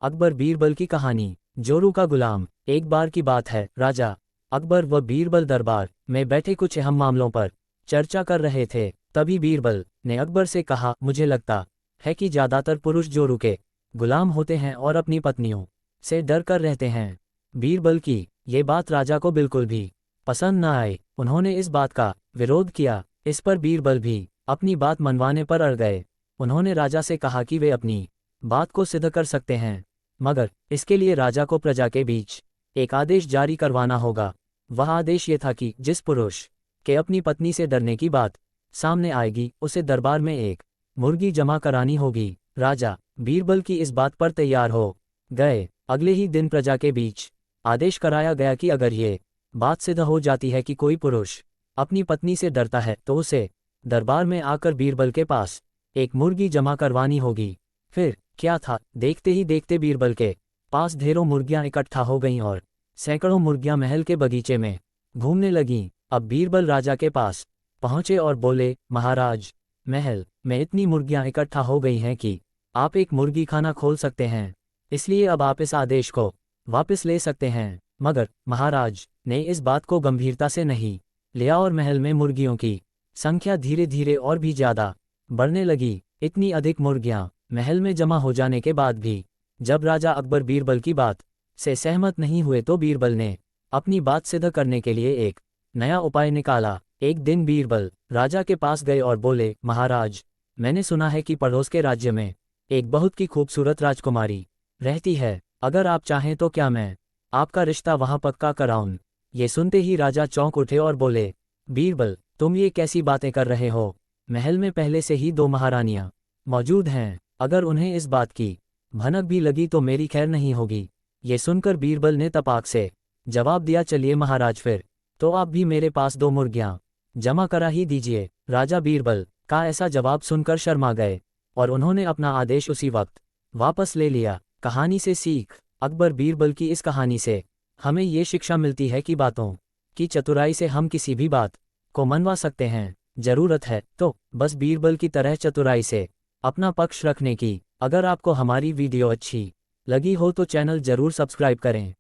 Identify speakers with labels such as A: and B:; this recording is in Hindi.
A: अकबर बीरबल की कहानी। जोरू का गुलाम। एक बार की बात है, राजा अकबर व बीरबल दरबार में बैठे कुछ अहम मामलों पर चर्चा कर रहे थे। तभी बीरबल ने अकबर से कहा, मुझे लगता है कि ज़्यादातर पुरुष जोरू के गुलाम होते हैं और अपनी पत्नियों से डर कर रहते हैं। बीरबल की ये बात राजा को बिल्कुल भी पसंद न आई। उन्होंने इस बात का विरोध किया। इस पर बीरबल भी अपनी बात मनवाने पर अड़ गए। उन्होंने राजा से कहा कि वे अपनी बात को सिद्ध कर सकते हैं, मगर इसके लिए राजा को प्रजा के बीच एक आदेश जारी करवाना होगा। वह आदेश ये था कि जिस पुरुष के अपनी पत्नी से डरने की बात सामने आएगी, उसे दरबार में एक मुर्गी जमा करानी होगी। राजा बीरबल की इस बात पर तैयार हो गए। अगले ही दिन प्रजा के बीच आदेश कराया गया कि अगर ये बात सिद्ध हो जाती है कि कोई पुरुष अपनी पत्नी से डरता है, तो उसे दरबार में आकर बीरबल के पास एक मुर्गी जमा करवानी होगी। फिर क्या था, देखते ही देखते बीरबल के पास ढेरों मुर्गियां इकट्ठा हो गईं और सैकड़ों मुर्गियां महल के बगीचे में घूमने लगीं। अब बीरबल राजा के पास पहुंचे और बोले, महाराज, महल में इतनी मुर्गियां इकट्ठा हो गई हैं कि आप एक मुर्गी खाना खोल सकते हैं, इसलिए अब आप इस आदेश को वापस ले सकते हैं। मगर महाराज ने इस बात को गंभीरता से नहीं लिया और महल में मुर्गियों की संख्या धीरे धीरे और भी ज्यादा बढ़ने लगी। इतनी अधिक मुर्गियां महल में जमा हो जाने के बाद भी जब राजा अकबर बीरबल की बात से सहमत नहीं हुए, तो बीरबल ने अपनी बात सिद्ध करने के लिए एक नया उपाय निकाला। एक दिन बीरबल राजा के पास गए और बोले, महाराज, मैंने सुना है कि पड़ोस के राज्य में एक बहुत की खूबसूरत राजकुमारी रहती है। अगर आप चाहें तो क्या मैं आपका रिश्ता वहां पक्का कराऊं? ये सुनते ही राजा चौंक उठे और बोले, बीरबल, तुम ये कैसी बातें कर रहे हो? महल में पहले से ही 2 महारानियां मौजूद हैं। अगर उन्हें इस बात की भनक भी लगी तो मेरी खैर नहीं होगी। ये सुनकर बीरबल ने तपाक से जवाब दिया, चलिए महाराज, फिर तो आप भी मेरे पास 2 मुर्गियां जमा करा ही दीजिए। राजा बीरबल का ऐसा जवाब सुनकर शर्मा गए और उन्होंने अपना आदेश उसी वक्त वापस ले लिया। कहानी से सीख। अकबर बीरबल की इस कहानी से हमें ये शिक्षा मिलती है कि बातों की चतुराई से हम किसी भी बात को मनवा सकते हैं। जरूरत है तो बस बीरबल की तरह चतुराई से अपना पक्ष रखने की। अगर आपको हमारी वीडियो अच्छी लगी हो तो चैनल जरूर सब्सक्राइब करें।